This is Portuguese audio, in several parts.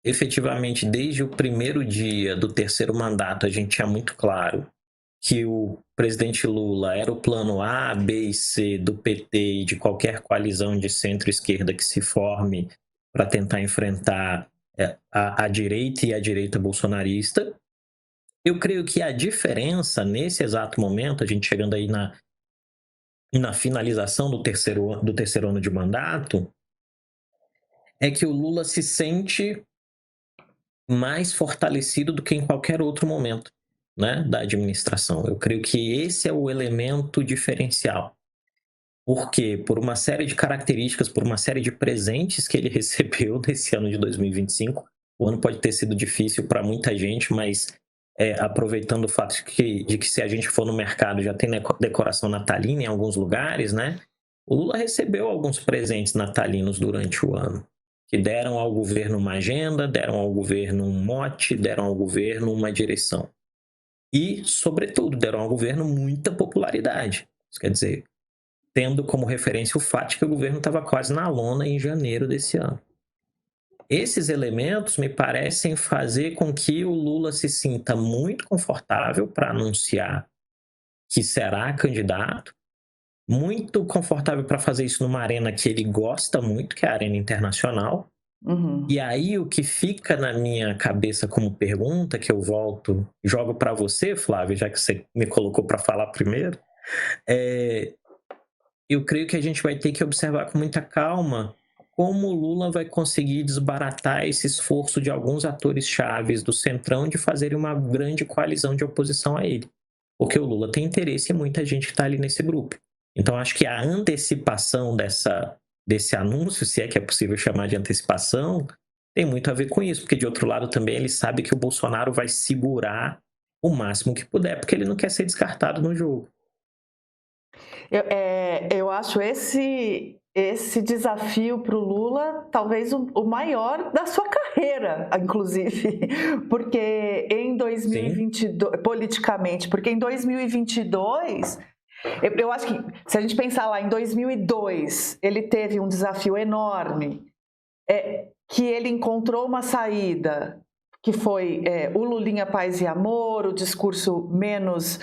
efetivamente, desde o primeiro dia do terceiro mandato, a gente tinha muito claro que o presidente Lula era o plano A, B e C do PT e de qualquer coalizão de centro-esquerda que se forme para tentar enfrentar a direita e a direita bolsonarista. Eu creio que a diferença nesse exato momento, a gente chegando aí na finalização do terceiro ano de mandato, é que o Lula se sente mais fortalecido do que em qualquer outro momento, né, da administração. Eu creio que esse é o elemento diferencial. Por quê? Por uma série de características, por uma série de presentes que ele recebeu nesse ano de 2025. O ano pode ter sido difícil para muita gente, mas aproveitando o fato de que se a gente for no mercado já tem decoração natalina em alguns lugares, né? O Lula recebeu alguns presentes natalinos durante o ano, que deram ao governo uma agenda, deram ao governo um mote, deram ao governo uma direção. E, sobretudo, deram ao governo muita popularidade. Isso quer dizer, tendo como referência o fato de que o governo estava quase na lona em janeiro desse ano. Esses elementos me parecem fazer com que o Lula se sinta muito confortável para anunciar que será candidato, muito confortável para fazer isso numa arena que ele gosta muito, que é a arena internacional. E aí o que fica na minha cabeça como pergunta, que eu jogo para você, Flávio, já que você me colocou para falar primeiro, eu creio que a gente vai ter que observar com muita calma como o Lula vai conseguir desbaratar esse esforço de alguns atores chaves do Centrão de fazerem uma grande coalizão de oposição a ele. Porque o Lula tem interesse em muita gente que está ali nesse grupo. Então, acho que a antecipação desse anúncio, se é que é possível chamar de antecipação, tem muito a ver com isso. Porque, de outro lado, também ele sabe que o Bolsonaro vai segurar o máximo que puder, porque ele não quer ser descartado no jogo. Eu acho esse desafio para o Lula talvez o maior da sua carreira, inclusive, porque em 2022, sim, politicamente, porque em 2022, eu acho que se a gente pensar lá em 2002, ele teve um desafio enorme, que ele encontrou uma saída, que foi o Lulinha Paz e Amor, o discurso menos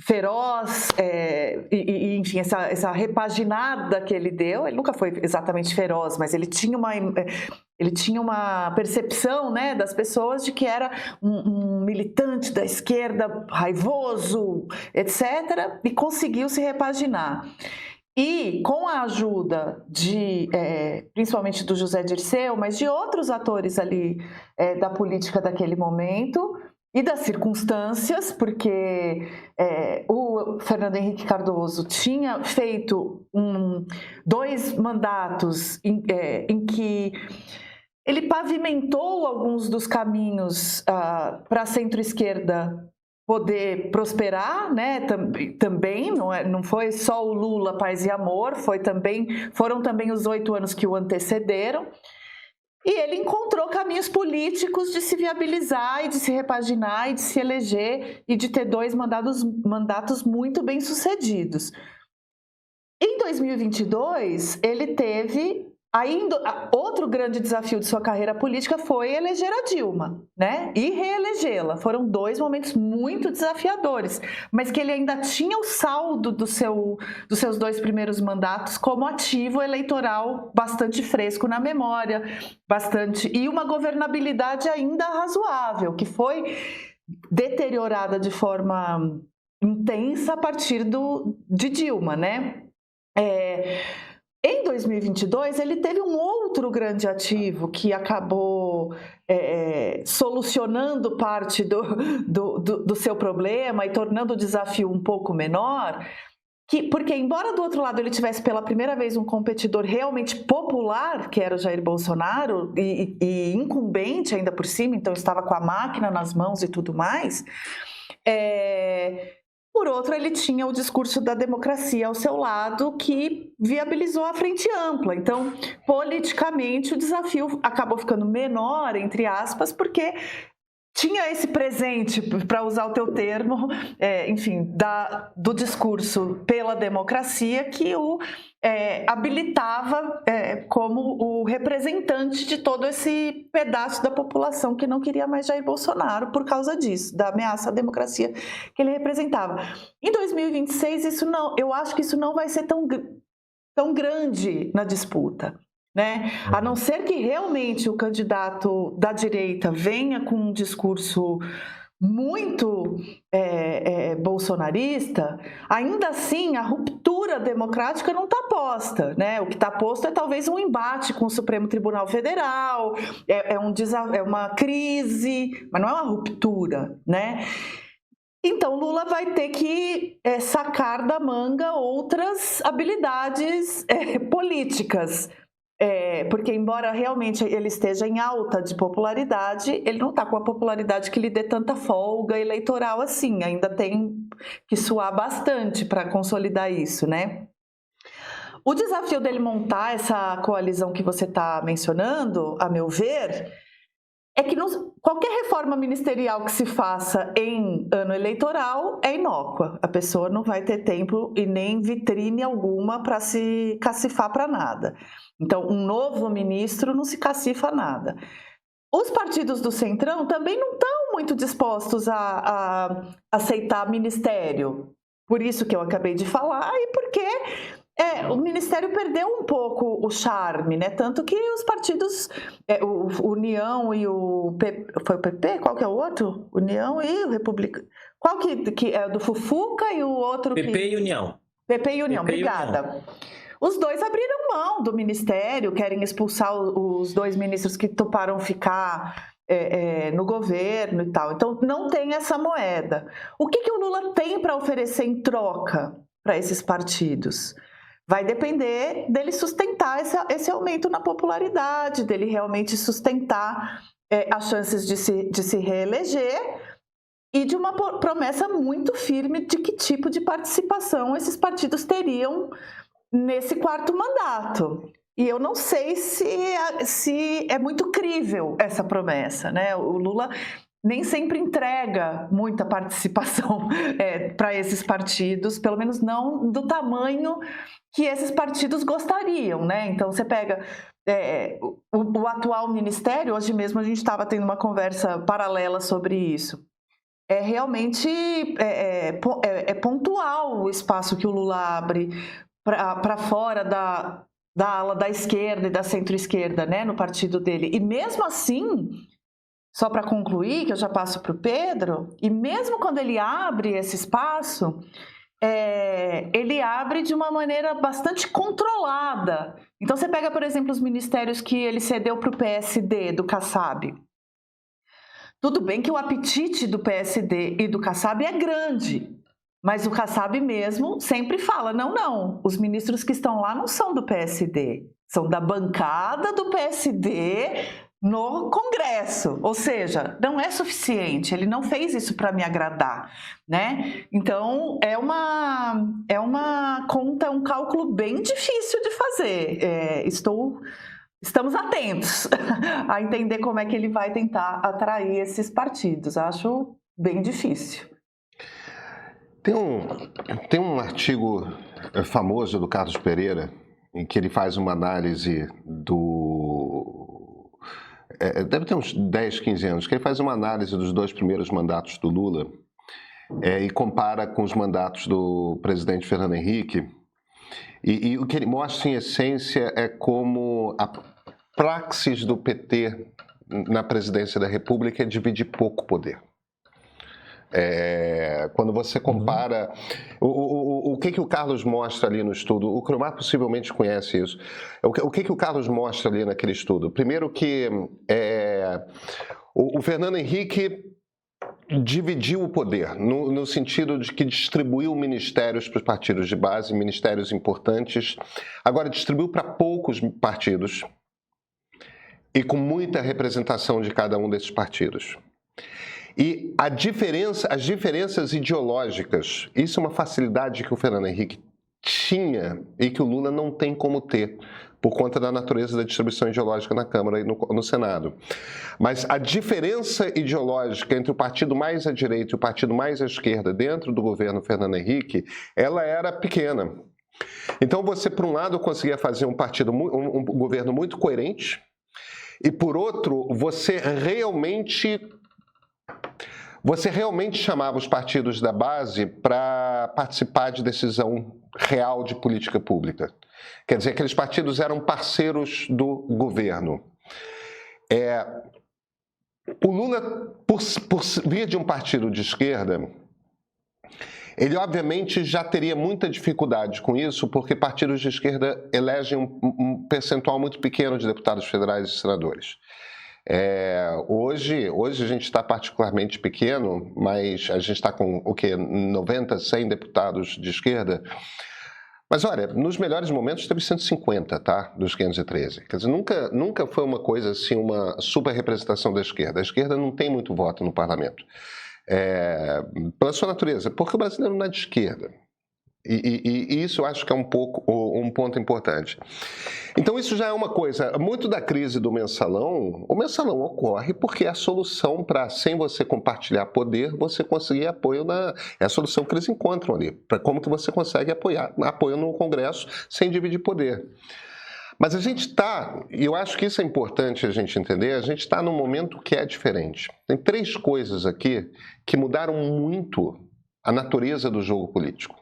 feroz, enfim, essa repaginada que ele deu. Ele nunca foi exatamente feroz, mas ele tinha uma percepção, né, das pessoas de que era um militante da esquerda raivoso, etc., e conseguiu se repaginar. E com a ajuda principalmente do José Dirceu, mas de outros atores ali da política daquele momento e das circunstâncias, porque o Fernando Henrique Cardoso tinha feito 2 mandatos em que ele pavimentou alguns dos caminhos para a centro-esquerda poder prosperar, né? Também não foi só o Lula Paz e Amor, foram também os 8 anos que o antecederam. E ele encontrou caminhos políticos de se viabilizar e de se repaginar e de se eleger e de ter 2 mandatos muito bem sucedidos. Em 2022, ele teve outro grande desafio de sua carreira política foi eleger a Dilma, né? E reelegê-la. Foram 2 momentos muito desafiadores, mas que ele ainda tinha o saldo dos seus 2 primeiros mandatos como ativo eleitoral bastante fresco na memória, e uma governabilidade ainda razoável, que foi deteriorada de forma intensa a partir de Dilma, né? Em 2022, ele teve um outro grande ativo que acabou solucionando parte do seu problema e tornando o desafio um pouco menor, porque embora do outro lado ele tivesse pela primeira vez um competidor realmente popular, que era o Jair Bolsonaro, e incumbente ainda por cima, então estava com a máquina nas mãos e tudo mais, por outro, ele tinha o discurso da democracia ao seu lado, que viabilizou a frente ampla. Então, politicamente, o desafio acabou ficando menor, entre aspas, porque tinha esse presente, para usar o teu termo, enfim, do discurso pela democracia que o habilitava como o representante de todo esse pedaço da população que não queria mais Jair Bolsonaro por causa disso, da ameaça à democracia que ele representava. Em 2026, eu acho que isso não vai ser tão grande na disputa, né? A não ser que realmente o candidato da direita venha com um discurso muito bolsonarista, ainda assim a ruptura democrática não está posta, né? O que está posto é talvez um embate com o Supremo Tribunal Federal, é uma crise, mas não é uma ruptura, né? Então, Lula vai ter que sacar da manga outras habilidades políticas, porque embora realmente ele esteja em alta de popularidade, ele não está com a popularidade que lhe dê tanta folga eleitoral assim, ainda tem que suar bastante para consolidar isso, né? O desafio dele montar essa coalizão que você está mencionando, a meu ver, é que qualquer reforma ministerial que se faça em ano eleitoral é inócua. A pessoa não vai ter tempo e nem vitrine alguma para se cacifar para nada. Então, um novo ministro não se cacifa nada. Os partidos do Centrão também não estão muito dispostos a aceitar ministério. Por isso que eu acabei de falar e porque o Ministério perdeu um pouco o charme, né? Tanto que os partidos, o União e o PP, foi o PP? Qual que é o outro? União e o Republicano. Qual que é do Fufuca e o outro? PP e União. PP e União, PP obrigada. União. Os dois abriram mão do Ministério, querem expulsar os dois ministros que toparam ficar no governo e tal. Então, não tem essa moeda. O que o Lula tem para oferecer em troca para esses partidos? Vai depender dele sustentar esse aumento na popularidade, dele realmente sustentar as chances de se reeleger e de uma promessa muito firme de que tipo de participação esses partidos teriam nesse quarto mandato. E eu não sei se é muito crível essa promessa, né? O Lula nem sempre entrega muita participação para esses partidos, pelo menos não do tamanho que esses partidos gostariam, né? Então, você pega o atual ministério, hoje mesmo a gente estava tendo uma conversa paralela sobre isso. Realmente pontual o espaço que o Lula abre para fora da ala da esquerda e da centro-esquerda, né, no partido dele. E mesmo assim, só para concluir, que eu já passo para o Pedro, e mesmo quando ele abre esse espaço, ele abre de uma maneira bastante controlada. Então, você pega, por exemplo, os ministérios que ele cedeu para o PSD, do Kassab. Tudo bem que o apetite do PSD e do Kassab é grande, mas o Kassab mesmo sempre fala, não, os ministros que estão lá não são do PSD, são da bancada do PSD no Congresso, ou seja, não é suficiente, ele não fez isso para me agradar, né? Então, é uma conta, um cálculo bem difícil de fazer. Estamos atentos a entender como é que ele vai tentar atrair esses partidos. Acho bem difícil. Tem um artigo famoso do Carlos Pereira, em que ele faz uma análise deve ter uns 10, 15 anos, que ele faz uma análise dos 2 primeiros mandatos do Lula e compara com os mandatos do presidente Fernando Henrique. E o que ele mostra, em essência, é como a praxis do PT na presidência da República é dividir pouco poder. Quando você compara... O que o Carlos mostra ali no estudo? O Cromar possivelmente conhece isso. O que o Carlos mostra ali naquele estudo? Primeiro que o Fernando Henrique dividiu o poder, no sentido de que distribuiu ministérios para os partidos de base, ministérios importantes. Agora, distribuiu para poucos partidos e com muita representação de cada um desses partidos. E as diferenças ideológicas, isso é uma facilidade que o Fernando Henrique tinha e que o Lula não tem como ter, por conta da natureza da distribuição ideológica na Câmara e no Senado. Mas a diferença ideológica entre o partido mais à direita e o partido mais à esquerda dentro do governo Fernando Henrique, ela era pequena. Então você, por um lado, conseguia fazer um governo muito coerente, e por outro, você realmente chamava os partidos da base para participar de decisão real de política pública. Quer dizer, aqueles partidos eram parceiros do governo. O Lula, por vir de um partido de esquerda, ele obviamente já teria muita dificuldade com isso, porque partidos de esquerda elegem um percentual muito pequeno de deputados federais e senadores. Hoje a gente está particularmente pequeno, mas a gente está com 90, 100 deputados de esquerda. Mas olha, nos melhores momentos teve 150, tá? Dos 513. Quer dizer, nunca foi uma coisa assim, uma super representação da esquerda. A esquerda não tem muito voto no parlamento. Pela sua natureza, porque o brasileiro não é de esquerda. E isso eu acho que é um ponto importante. Então isso já é uma coisa, muito da crise do mensalão, o mensalão ocorre porque é a solução para, sem você compartilhar poder, você conseguir apoio é a solução que eles encontram ali, para como que você consegue apoio no Congresso sem dividir poder. Mas a gente está, e eu acho que isso é importante a gente entender, a gente está num momento que é diferente. Tem 3 coisas aqui que mudaram muito a natureza do jogo político.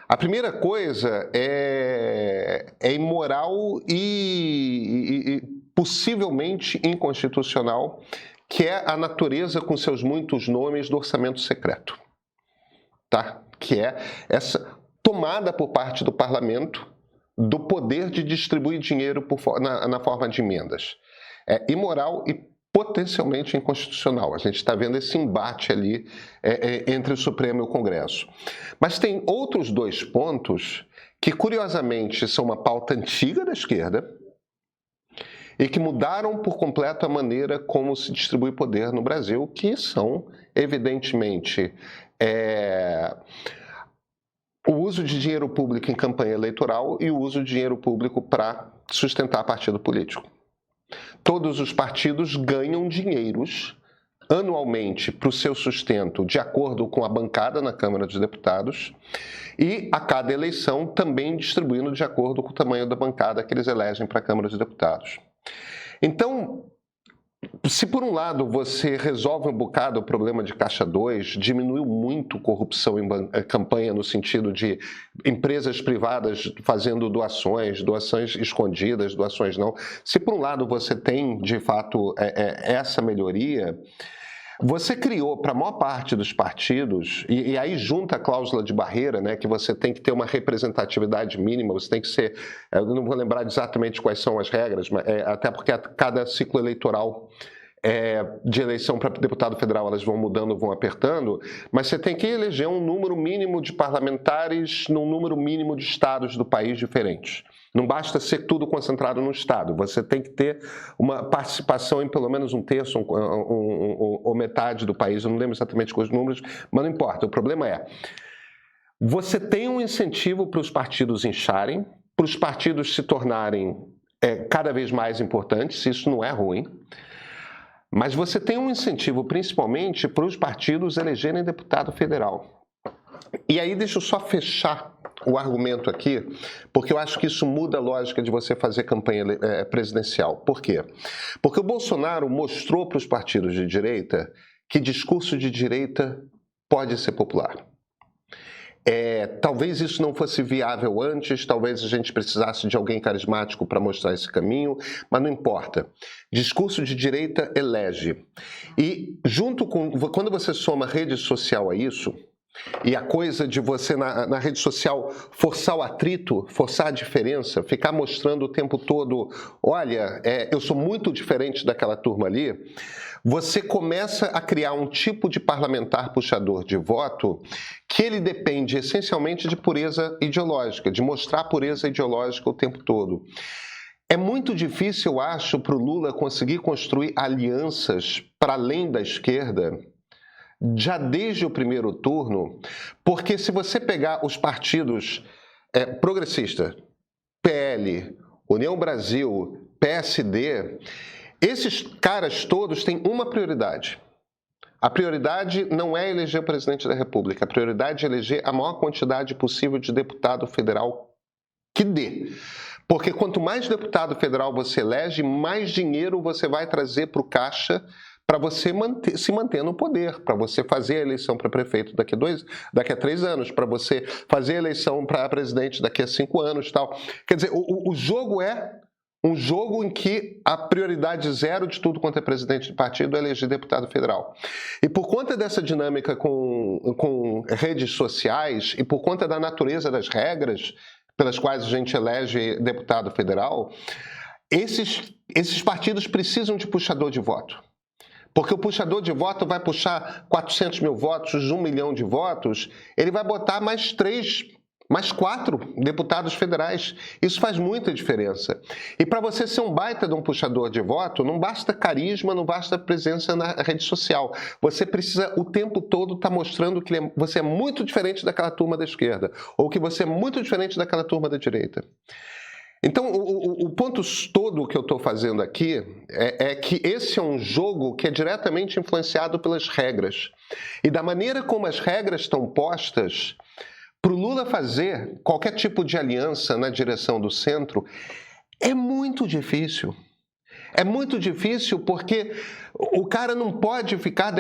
A primeira coisa é imoral e possivelmente inconstitucional, que é a natureza com seus muitos nomes do orçamento secreto, tá? Que é essa tomada por parte do parlamento do poder de distribuir dinheiro na forma de emendas. É imoral e potencialmente inconstitucional. A gente está vendo esse embate ali entre o Supremo e o Congresso. Mas tem outros 2 pontos que, curiosamente, são uma pauta antiga da esquerda e que mudaram por completo a maneira como se distribui poder no Brasil, que são, evidentemente, o uso de dinheiro público em campanha eleitoral e o uso de dinheiro público para sustentar partido político. Todos os partidos ganham dinheiros anualmente para o seu sustento de acordo com a bancada na Câmara dos Deputados e a cada eleição também distribuindo de acordo com o tamanho da bancada que eles elegem para a Câmara dos Deputados. Então, se por um lado você resolve um bocado o problema de Caixa 2, diminuiu muito corrupção em campanha no sentido de empresas privadas fazendo doações escondidas, doações não. Se por um lado você tem, de fato, essa melhoria, você criou para a maior parte dos partidos, e aí junta a cláusula de barreira, né, que você tem que ter uma representatividade mínima, você tem que ser, eu não vou lembrar exatamente quais são as regras, mas, até porque cada ciclo eleitoral de eleição para deputado federal elas vão mudando, vão apertando, mas você tem que eleger um número mínimo de parlamentares num número mínimo de estados do país diferentes. Não basta ser tudo concentrado no estado, você tem que ter uma participação em pelo menos 1/3 ou metade do país, eu não lembro exatamente quais números, mas não importa. O problema é, você tem um incentivo para os partidos incharem, para os partidos se tornarem cada vez mais importantes, isso não é ruim, mas você tem um incentivo principalmente para os partidos elegerem deputado federal. E aí deixa eu só fechar o argumento aqui, porque eu acho que isso muda a lógica de você fazer campanha presidencial. Por quê? Porque o Bolsonaro mostrou para os partidos de direita que discurso de direita pode ser popular. Talvez isso não fosse viável antes, talvez a gente precisasse de alguém carismático para mostrar esse caminho, mas não importa. Discurso de direita elege. E quando você soma rede social a isso, e a coisa de você na rede social forçar o atrito, forçar a diferença, ficar mostrando o tempo todo, olha, eu sou muito diferente daquela turma ali, você começa a criar um tipo de parlamentar puxador de voto que ele depende essencialmente de pureza ideológica, de mostrar pureza ideológica o tempo todo. É muito difícil, eu acho, para o Lula conseguir construir alianças para além da esquerda já desde o primeiro turno, porque se você pegar os partidos progressistas, PL, União Brasil, PSD, esses caras todos têm uma prioridade. A prioridade não é eleger o presidente da República, a prioridade é eleger a maior quantidade possível de deputado federal que dê. Porque quanto mais deputado federal você elege, mais dinheiro você vai trazer para o caixa para você se manter no poder, para você fazer a eleição para prefeito daqui a 3 anos, para você fazer a eleição para presidente daqui a 5 anos e tal. Quer dizer, o jogo é um jogo em que a prioridade zero de tudo quanto é presidente de partido é eleger deputado federal. E por conta dessa dinâmica com redes sociais e por conta da natureza das regras pelas quais a gente elege deputado federal, esses partidos precisam de puxador de voto. Porque o puxador de voto vai puxar 400 mil votos, 1 milhão de votos, ele vai botar mais 4 deputados federais. Isso faz muita diferença. E para você ser um baita de um puxador de voto, não basta carisma, não basta presença na rede social. Você precisa o tempo todo estar mostrando que você é muito diferente daquela turma da esquerda, ou que você é muito diferente daquela turma da direita. Então, o ponto todo que eu estou fazendo aqui é que esse é um jogo que é diretamente influenciado pelas regras. E da maneira como as regras estão postas, para o Lula fazer qualquer tipo de aliança na direção do centro, é muito difícil. É muito difícil porque o cara não pode ficar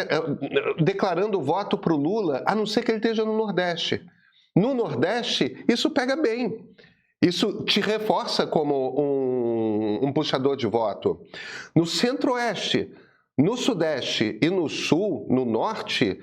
declarando voto para o Lula, a não ser que ele esteja no Nordeste. No Nordeste, isso pega bem. Isso te reforça como um puxador de voto. No Centro-Oeste, no Sudeste e no Sul, no Norte,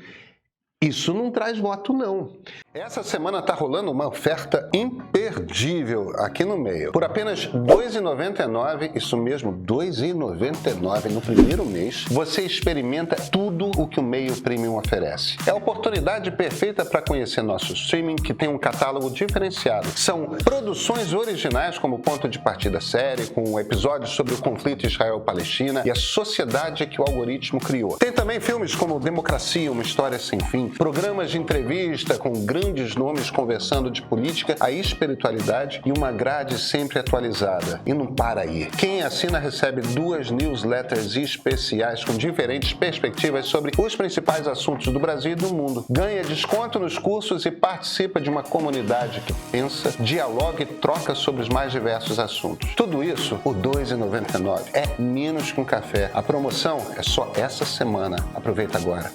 isso não traz voto, não. Essa semana está rolando uma oferta imperdível aqui no Meio. Por apenas R$ 2,99, isso mesmo, R$ 2,99 no primeiro mês, você experimenta tudo o que o Meio Premium oferece. É a oportunidade perfeita para conhecer nosso streaming, que tem um catálogo diferenciado. São produções originais como Ponto de Partida Série, com episódios sobre o conflito Israel-Palestina e a sociedade que o algoritmo criou. Tem também filmes como Democracia, Uma História Sem Fim, programas de entrevista com grandes nomes conversando de política, a espiritualidade e uma grade sempre atualizada. E não para aí. Quem assina recebe 2 newsletters especiais com diferentes perspectivas sobre os principais assuntos do Brasil e do mundo. Ganha desconto nos cursos e participa de uma comunidade que pensa, dialoga e troca sobre os mais diversos assuntos. Tudo isso por R$ 2,99. É menos que um café. A promoção é só essa semana. Aproveita agora.